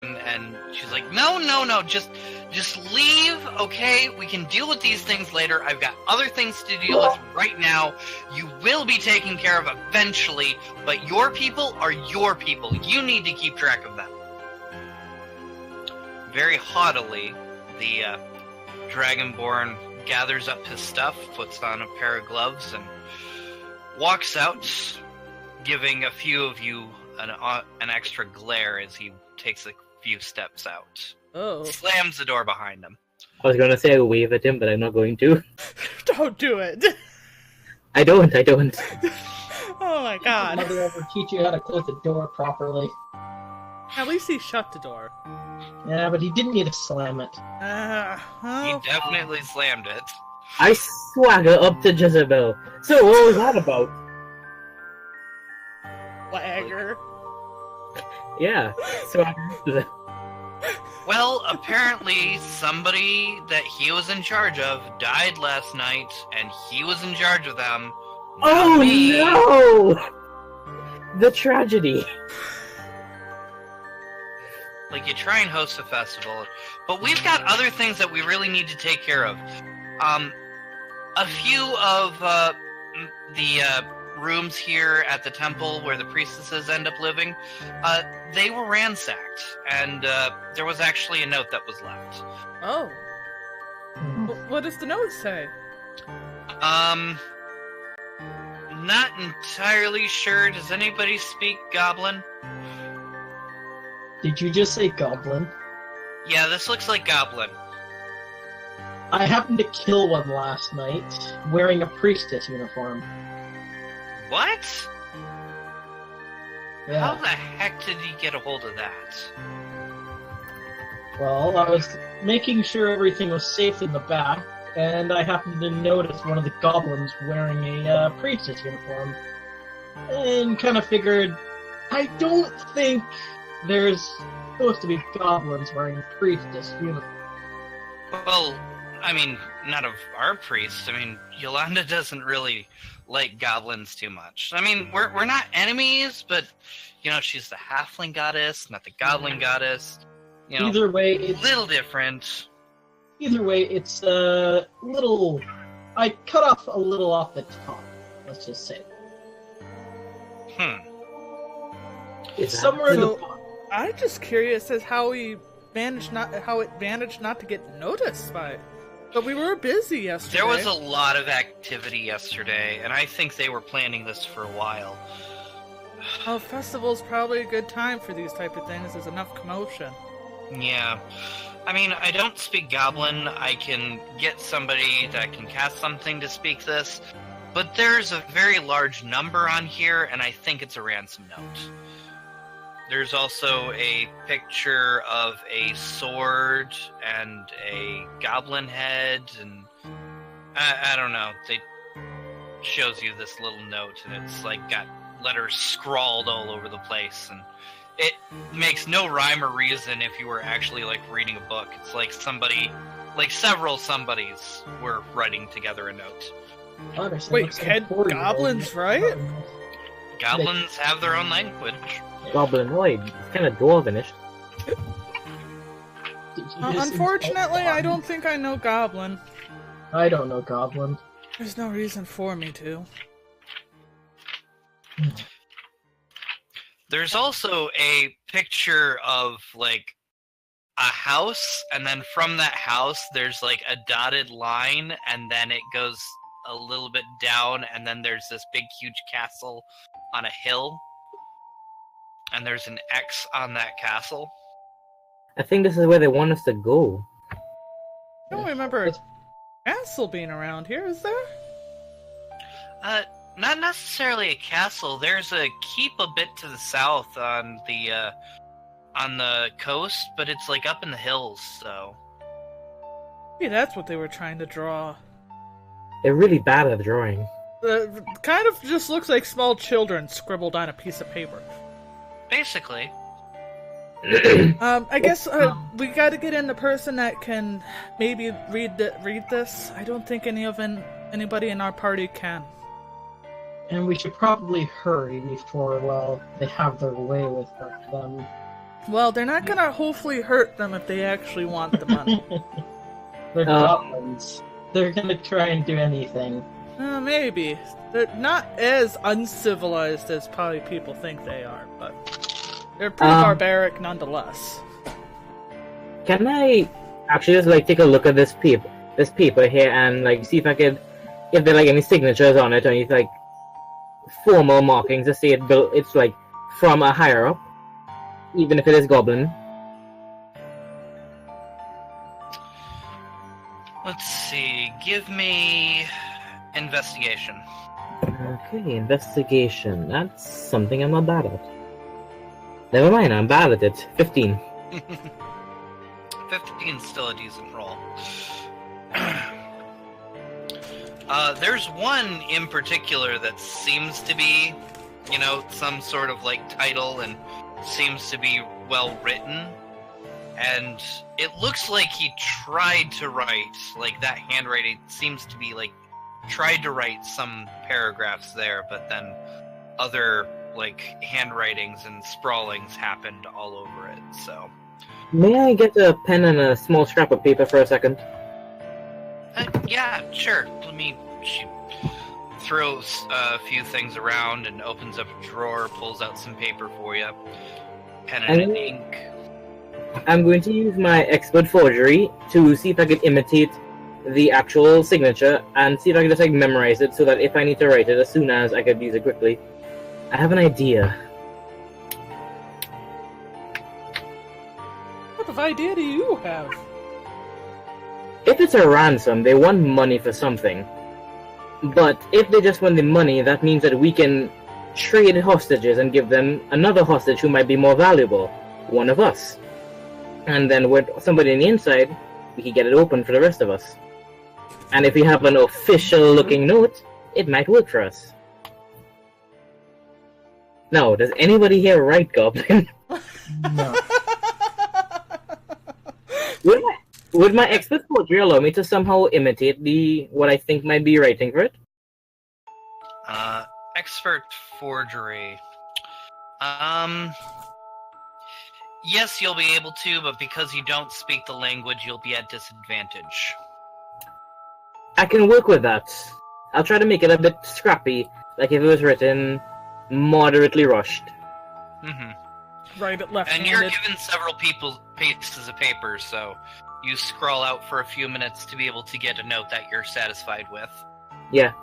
and she's like, no, just leave, okay? We can deal with these things later. I've got other things to deal with right now. You will be taken care of eventually, but your people are your people. You need to keep track of them. Very haughtily, the Dragonborn gathers up his stuff, puts on a pair of gloves, and walks out, giving a few of you an extra glare as he takes a few steps out. Oh. Slams the door behind him. I was going to say I would wave at him, but I'm not going to. Don't do it. I don't. Oh my god. Mother ever teach you how to close the door properly? At least he shut the door. Yeah, but he didn't need to slam it. He definitely slammed it. I swagger up to Jezebel. So what was that about? Swagger. Yeah, swagger. Well, apparently somebody that he was in charge of died last night, and he was in charge of them. Oh me. No! The tragedy. Like, you try and host a festival, but we've got other things that we really need to take care of. A few of the rooms here at the temple where the priestesses end up living, they were ransacked, and there was actually a note that was left. Oh. What does the note say? Not entirely sure. Does anybody speak Goblin? Did you just say goblin? Yeah, this looks like Goblin. I happened to kill one last night, wearing a priestess uniform. What? Yeah. How the heck did he get a hold of that? Well, I was making sure everything was safe in the back, and I happened to notice one of the goblins wearing a priestess uniform. And kind of figured, I don't think there's supposed to be goblins wearing priestess uniforms. Well, I mean, not of our priests. I mean, Yolanda doesn't really like goblins too much. I mean, we're not enemies, but, you know, she's the halfling goddess, not the goblin goddess. You know, Either way, it's a little different. Either way, it's a little... I cut off a little off the top, let's just say. It's somewhere in the bottom. I'm just curious as how it managed not to get noticed by it. But we were busy yesterday. There was a lot of activity yesterday, and I think they were planning this for a while. Oh, festival's probably a good time for these type of things. There's enough commotion. Yeah. I mean, I don't speak Goblin. I can get somebody that can cast something to speak this, but there's a very large number on here, and I think it's a ransom note. There's also a picture of a sword and a goblin head, and I don't know. It shows you this little note, and it's like got letters scrawled all over the place, and it makes no rhyme or reason if you were actually like reading a book. It's like several somebodies were writing together a note. Wait, can goblins write? Goblins have their own language. Goblinoid. It's kind of dwarvenish. Unfortunately, I don't think I know Goblin. I don't know Goblin. There's no reason for me to. There's also a picture of, like, a house, and then from that house, there's, like, a dotted line, and then it goes a little bit down, and then there's this big, huge castle on a hill. And there's an X on that castle. I think this is where they want us to go. I don't remember a castle being around here, is there? Not necessarily a castle. There's a keep a bit to the south on the coast, but it's like up in the hills, so. Maybe that's what they were trying to draw. They're really bad at drawing. Kind of just looks like small children scribbled on a piece of paper. Basically. I guess we gotta get in the person that can maybe read this. I don't think anybody in our party can. And we should probably hurry before, well, they have their way with them. Well, they're not gonna hopefully hurt them if they actually want the money. They're goblins. They're gonna try and do anything. Maybe. They're not as uncivilized as probably people think they are, but they're pretty barbaric nonetheless. Can I actually just like take a look at this paper here and like see if I could, if there are like any signatures on it or any like formal markings to say it's like from a higher up, even if it is goblin. Let's see. Give me investigation. Okay, investigation. That's something I'm not bad at. Never mind, I'm bad at it. 15. 15's still a decent roll. There's one in particular that seems to be, some sort of like title and seems to be well written. And it looks like he tried to write, like that handwriting seems to be like, tried to write some paragraphs there, but then other like handwritings and sprawlings happened all over it, so. May I get a pen and a small scrap of paper for a second? Yeah, sure. She throws a few things around and opens up a drawer, pulls out some paper for you. Pen and ink. I'm going to use my expert forgery to see if I can imitate the actual signature and see if I can just like memorize it so that if I need to write it as soon as I could use it quickly. I have an idea. What of idea do you have? If it's a ransom, they want money for something. But if they just want the money, that means that we can trade hostages and give them another hostage who might be more valuable. One of us. And then with somebody on the inside, we can get it open for the rest of us. And if we have an official looking note, it might work for us. Now, does anybody here write Goblin? No. Would my expert forgery allow me to somehow imitate what I think might be writing for it? Expert forgery. Yes, you'll be able to, but because you don't speak the language, you'll be at disadvantage. I can work with that. I'll try to make it a bit scrappy, like if it was written moderately rushed. Mm-hmm. Right at left. And you're given several pieces of paper, so you scroll out for a few minutes to be able to get a note that you're satisfied with. Yeah.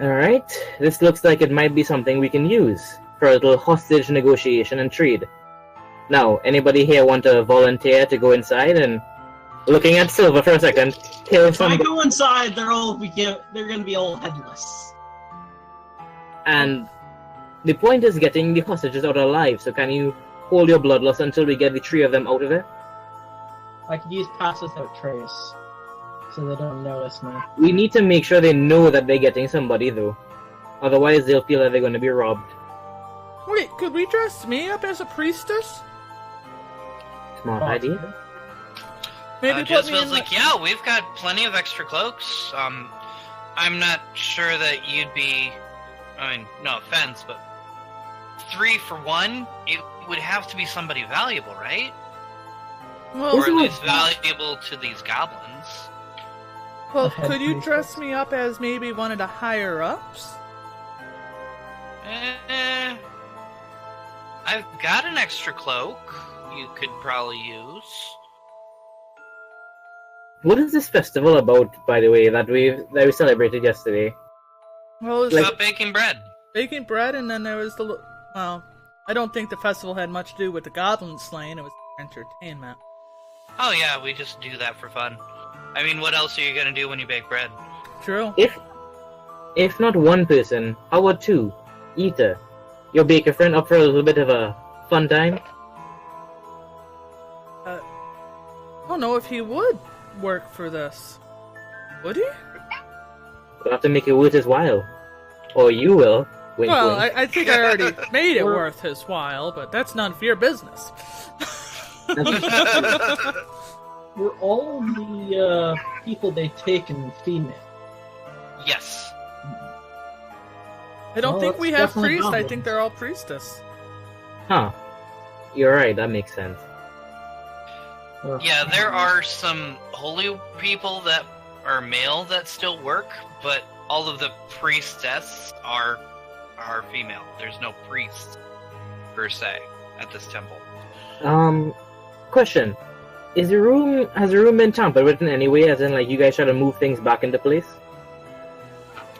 Alright, this looks like it might be something we can use for a little hostage negotiation and trade. Now, anybody here want to volunteer to go inside and, looking at Silver for a second, kill If I somebody? go inside, they're gonna be all headless. And the point is getting the hostages out alive, so can you hold your bloodlust until we get the three of them out of there? I could use pass without trace, so they don't notice me. We need to make sure they know that they're getting somebody, though. Otherwise, they'll feel that they're going to be robbed. Wait, could we dress me up as a priestess? Smart idea. Maybe put me Jezebel's in like, yeah, we've got plenty of extra cloaks. I'm not sure that you'd be... I mean, no offense, but 3 for 1, it would have to be somebody valuable, right? Well, Or at least valuable to these goblins. well, could you dress me up as maybe one of the higher ups? I've got an extra cloak you could probably use. What is this festival about, by the way, that we celebrated yesterday? Well, it was About baking bread. baking bread, and then there was the... Well, I don't think the festival had much to do with the goblin slaying. It was entertainment. Oh yeah, we just do that for fun. I mean, what else are you gonna do when you bake bread? True. If not one person, how about two? Ether, your baker friend, up for a little bit of a fun time? I don't know if he would work for this. Would he? We'll have to make it worth his while. Or you will. Wink, Well, wink. I think I already made it worth his while, but that's none of your business. Were all the people they taken female? Yes. I don't Oh, think we that's have definitely priests. I goblins. think they're all priestess. Huh. You're right, that makes sense. Yeah, there are some holy people that are male that still work, but all of the priestess are female. There's no priests per se at this temple. Question. Has the room been tampered with in any way, as in like you guys try to move things back into place?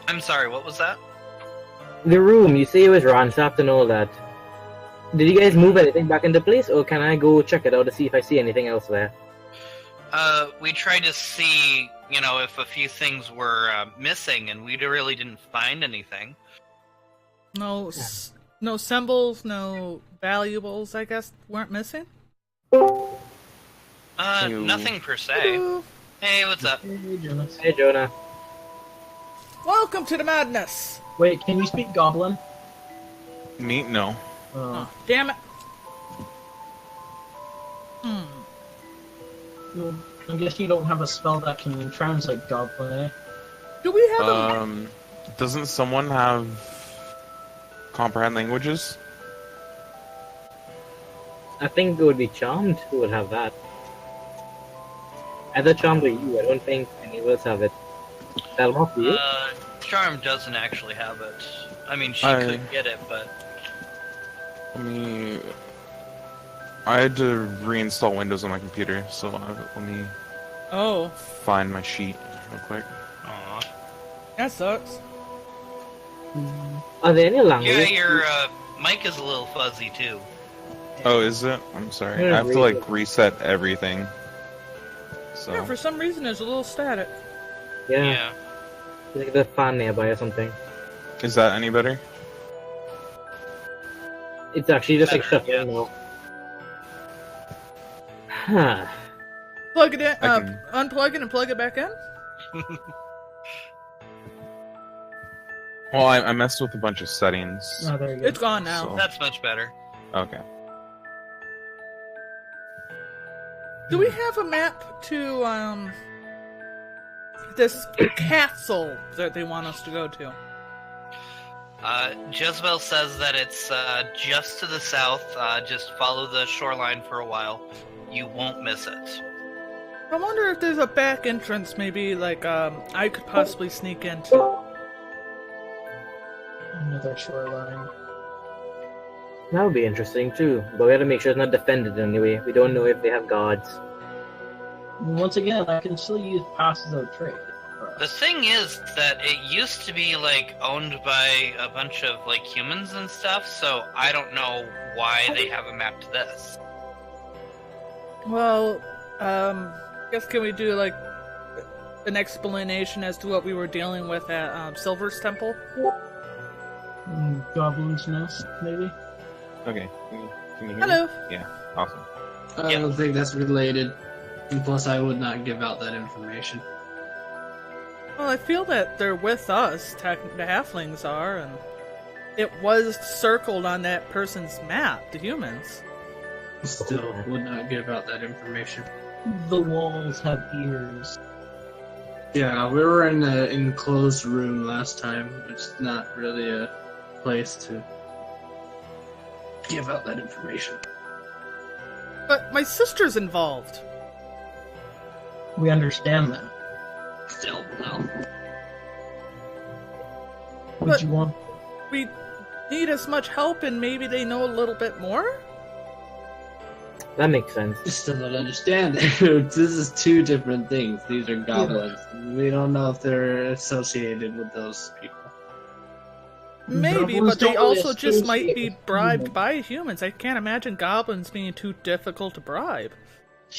I'm sorry, what was that? The room, you say it was ransacked and all that. Did you guys move anything back into place, or can I go check it out to see if I see anything else there? We tried to see, if a few things were missing, and we really didn't find anything. No symbols, no valuables, I guess, weren't missing? Nothing per se. Hello. Hey, what's up? Hey, Jonas. Hey, Jonah. Welcome to the madness! Wait, can you speak Goblin? Me? No. Oh, damn it. Well, I guess you don't have a spell that can translate Goblin, eh? Do we have a... Doesn't someone have comprehend languages? I think it would be Charmed who would have that. Either Charmed or you, I don't think any of us have it. Dalmok, do you? Charm doesn't actually have it. I mean, she could get it, but... I had to reinstall Windows on my computer, so let me Oh, find my sheet real quick. Aw. that sucks. Are there any Yeah, languages? your mic is a little fuzzy, too. Oh, is it? I'm sorry. Yeah, I have to like reset everything. So Yeah, for some reason there's a little static. Yeah. Like the fan nearby or something. is that any better? It's actually just like Better, shuffling now. Huh. Plug it in, I can- unplug it and plug it back in? Well, I messed with a bunch of settings. Oh, there you go. It's gone now. So- That's much better. Okay. Do we have a map to, this castle that they want us to go to? Jezebel says that it's just to the south. Just follow the shoreline for a while. You won't miss it. I wonder if there's a back entrance, maybe, like, I could possibly sneak into. Another shoreline. That would be interesting too, but we have to make sure it's not defended anyway. We don't know if they have guards. Once again, I can still use passes of trade. The thing is that it used to be like owned by a bunch of like humans and stuff, so I don't know why they have a map to this. Well, guess can we do, like, an explanation as to what we were dealing with at, Silver's Temple? Goblin's Nest, maybe? Okay. Can you hear Hello! me? Yeah. Awesome. I Yep. don't think that's related. And plus, I would not give out that information. Well, I feel that they're with us, the halflings are, and it was circled on that person's map, the humans. Still, would not give out that information. The walls have ears. Yeah, we were in an enclosed room last time. It's not really a place to give out that information. But my sister's involved. We understand that. Still, no. Would But- you want? We need as much help, and maybe they know a little bit more? That makes sense. I still don't understand. This is two different things. These are goblins. We don't know if they're associated with those people. Maybe, Goblins but they don't really also just might associate be with bribed humans. by humans. I can't imagine goblins being too difficult to bribe.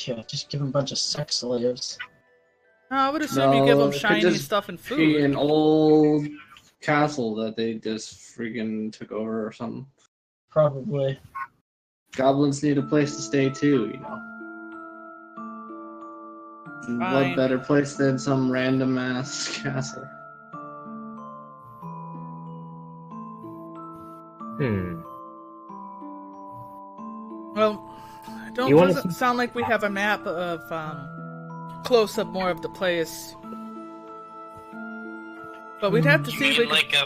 Yeah, just give them a bunch of sex slaves. I would assume you give No, them it could shiny just stuff and Be food. an old castle that they just freaking took over or something. Probably. Goblins need a place to stay too, you know. And Fine. what better place than some random ass castle? Well, don't You wanna doesn't sound like we have a map of close up more of the place. But we'd have to You see if mean we could... like a